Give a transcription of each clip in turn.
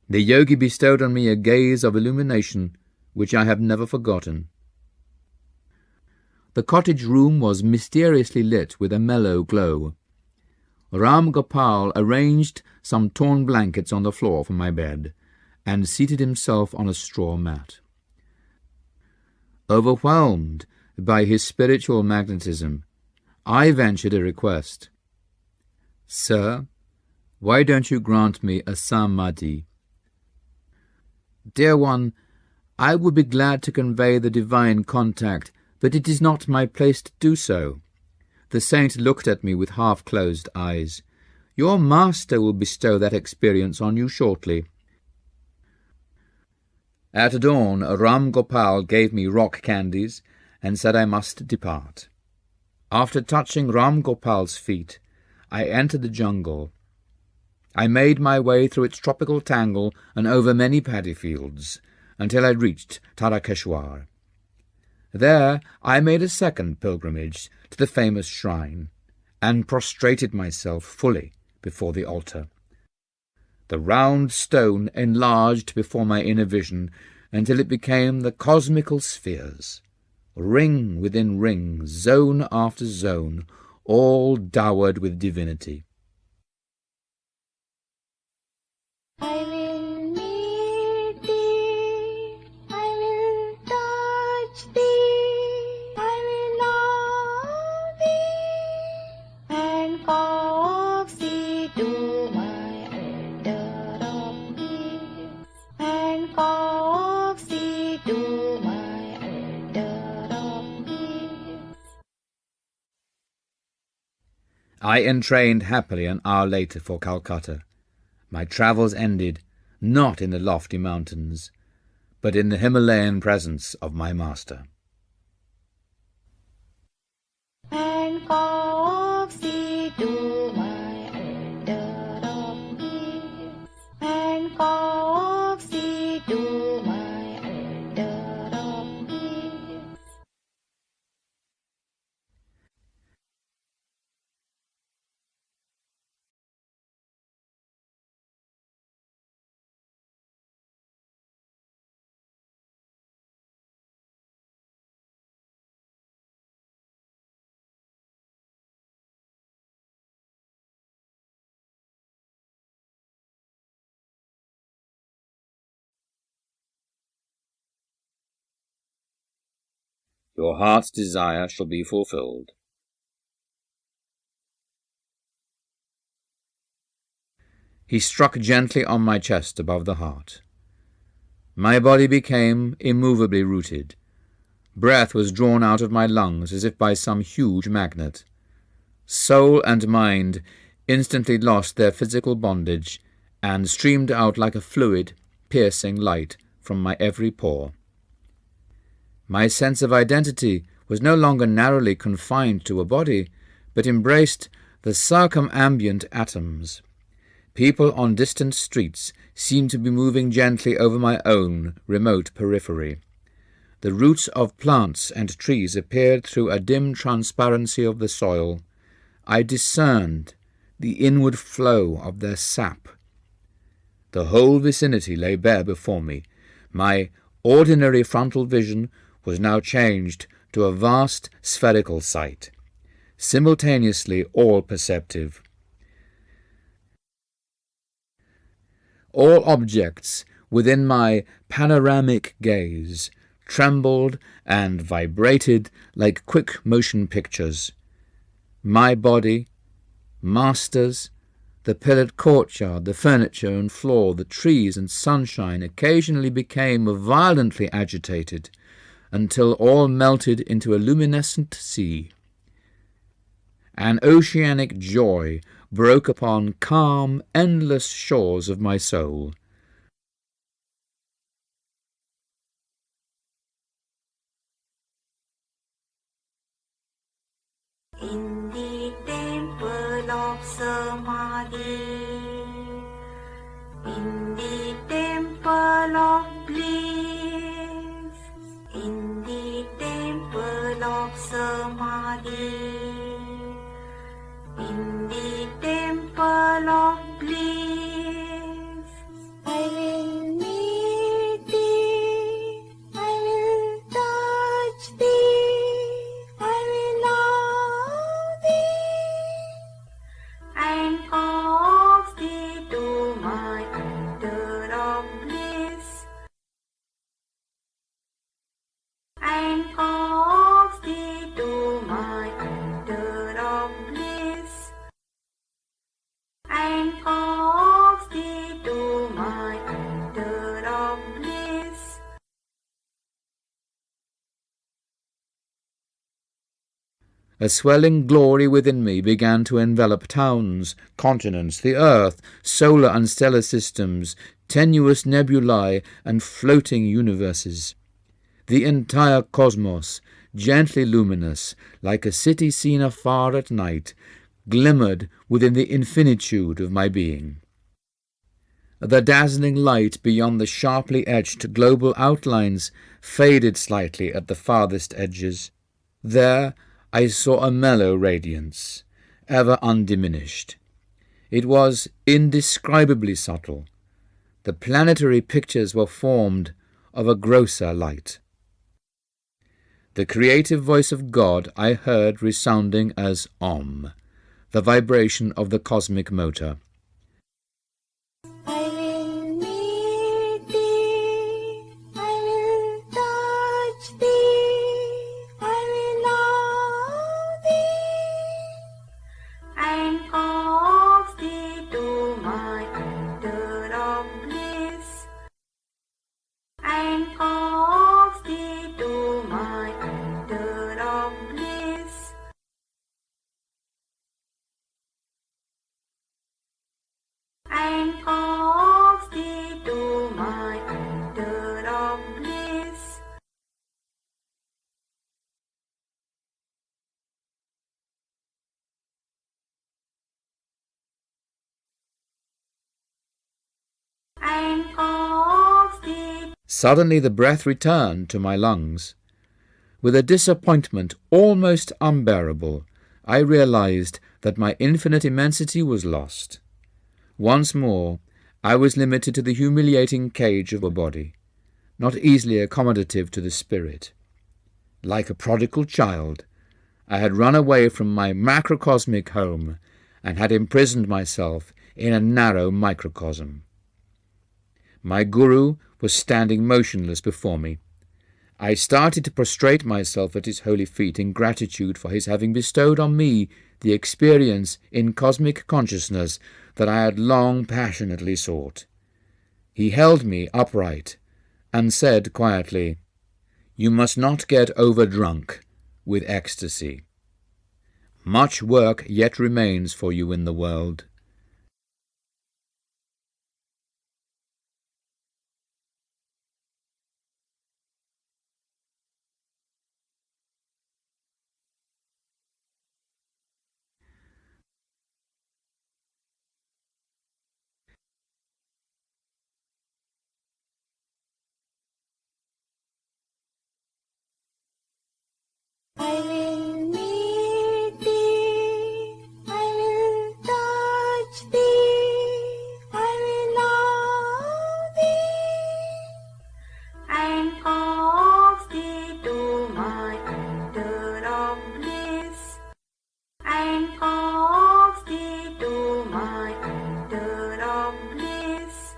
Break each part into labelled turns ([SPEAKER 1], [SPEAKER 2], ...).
[SPEAKER 1] The yogi bestowed on me a gaze of illumination which I have never forgotten. The cottage room was mysteriously lit with a mellow glow. Ram Gopal arranged some torn blankets on the floor for my bed, and seated himself on a straw mat. Overwhelmed by his spiritual magnetism, I ventured a request. "Sir, why don't you grant me a samadhi?" "Dear one, I would be glad to convey the divine contact, but it is not my place to do so." The saint looked at me with half-closed eyes. "Your master will bestow that experience on you shortly." At dawn, Ram Gopal gave me rock candies and said I must depart. After touching Ram Gopal's feet, I entered the jungle. I made my way through its tropical tangle and over many paddy fields, until I reached Tarakeshwar. There I made a second pilgrimage to the famous shrine, and prostrated myself fully before the altar. The round stone enlarged before my inner vision until it became the cosmical spheres, ring within ring, zone after zone, all dowered with divinity.
[SPEAKER 2] I will meet thee, I will touch thee, I will love thee, and coax thee to my altar of peace, and coax thee to my altar of peace.
[SPEAKER 1] I entrained happily an hour later for Calcutta. My travels ended not in the lofty mountains, but in the Himalayan presence of my master.
[SPEAKER 2] And coax thee to my altar of peace, and coax thee to my altar of peace.
[SPEAKER 1] Your heart's desire shall be fulfilled. He struck gently on my chest above the heart. My body became immovably rooted. Breath was drawn out of my lungs as if by some huge magnet. Soul and mind instantly lost their physical bondage and streamed out like a fluid, piercing light from my every pore. My sense of identity was no longer narrowly confined to a body, but embraced the circumambient atoms. People on distant streets seemed to be moving gently over my own remote periphery. The roots of plants and trees appeared through a dim transparency of the soil. I discerned the inward flow of their sap. The whole vicinity lay bare before me. My ordinary frontal vision was now changed to a vast spherical sight, simultaneously all-perceptive. All objects within my panoramic gaze trembled and vibrated like quick motion pictures. My body, masters, the pillared courtyard, the furniture and floor, the trees and sunshine occasionally became violently agitated, until all melted into a luminescent sea. An oceanic joy broke upon calm, endless shores of my soul.
[SPEAKER 2] In the temple of Samadhi, in the temple of bliss, in the temple of Samadhi, in the temple of bliss, I will
[SPEAKER 1] A swelling glory within me began to envelop towns, continents, the earth, solar and stellar systems, tenuous nebulae, and floating universes. The entire cosmos, gently luminous, like a city seen afar at night, glimmered within the infinitude of my being. The dazzling light beyond the sharply etched global outlines faded slightly at the farthest edges. There I saw a mellow radiance, ever undiminished. It was indescribably subtle. The planetary pictures were formed of a grosser light. The creative voice of God I heard resounding as Om, the vibration of the cosmic motor.
[SPEAKER 2] I will meet thee, I will touch thee, I will love thee, and cause thee to my altar of bliss, and cause thee to my altar of bliss. And cause thee to my altar of bliss. And cause thee.
[SPEAKER 1] Suddenly the breath returned to my lungs. With a disappointment almost unbearable, I realized that my infinite immensity was lost. Once more, I was limited to the humiliating cage of a body, not easily accommodative to the spirit. Like a prodigal child, I had run away from my macrocosmic home and had imprisoned myself in a narrow microcosm. My guru was standing motionless before me. I started to prostrate myself at his holy feet in gratitude for his having bestowed on me the experience in cosmic consciousness that I had long passionately sought. He held me upright and said quietly, "You must not get overdrunk with ecstasy. Much work yet remains for you in the world."
[SPEAKER 2] I will meet thee, I will touch thee, I will love thee, and cause thee to my altar of bliss, and cause thee to my altar of bliss.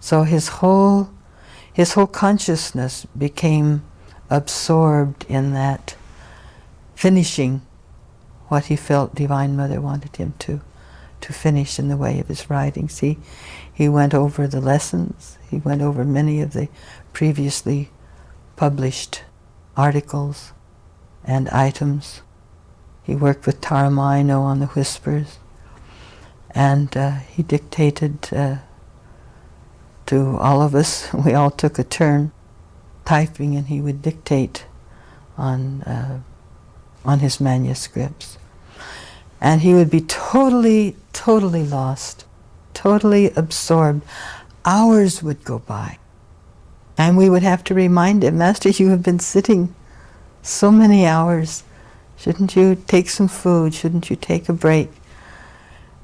[SPEAKER 3] So his whole consciousness became absorbed in that, finishing what he felt Divine Mother wanted him to finish in the way of his writings. He went over the lessons, he went over many of the previously published articles and items. He worked with Taramaino on the Whispers, and he dictated to all of us. We all took a turn typing, and he would dictate on his manuscripts. And he would be totally lost, totally absorbed. Hours would go by, and we would have to remind him, "Master, you have been sitting so many hours. Shouldn't you take some food? Shouldn't you take a break?"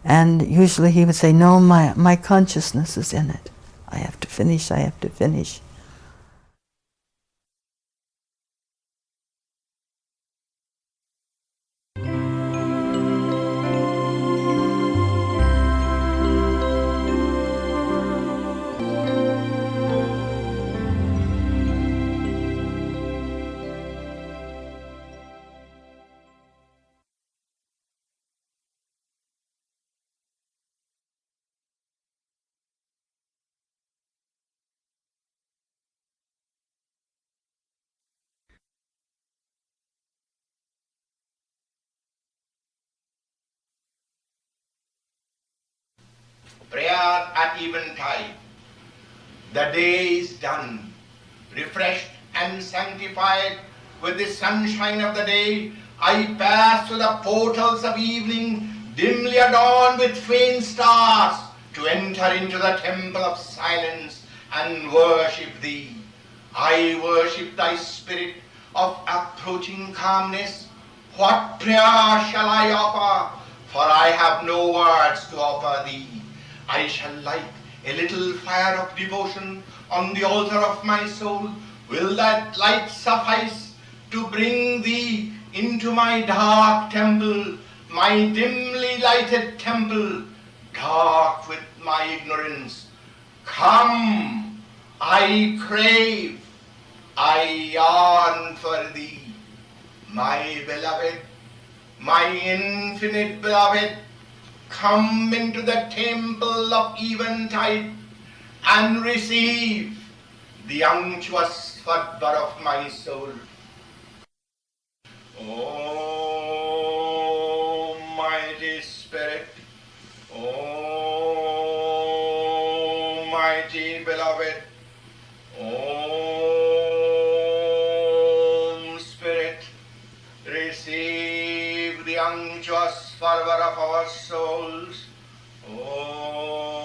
[SPEAKER 3] And usually he would say, "No, my consciousness is in it. I have to finish, I have to finish."
[SPEAKER 4] prayer at eventide. The day is done, refreshed and sanctified with the sunshine of the day. I pass through the portals of evening, dimly adorned with faint stars, to enter into the temple of silence and worship thee. I worship thy spirit of approaching calmness. What prayer shall I offer? For I have no words to offer thee. I shall light a little fire of devotion on the altar of my soul. Will that light suffice to bring thee into my dark temple, my dimly lighted temple, dark with my ignorance? Come, I crave, I yearn for thee, my beloved, my infinite beloved. Come into the temple of eventide and receive the unctuous fervor of my soul. O mighty Spirit, O mighty beloved, O Spirit, receive the unctuous fervor of our souls. Oh.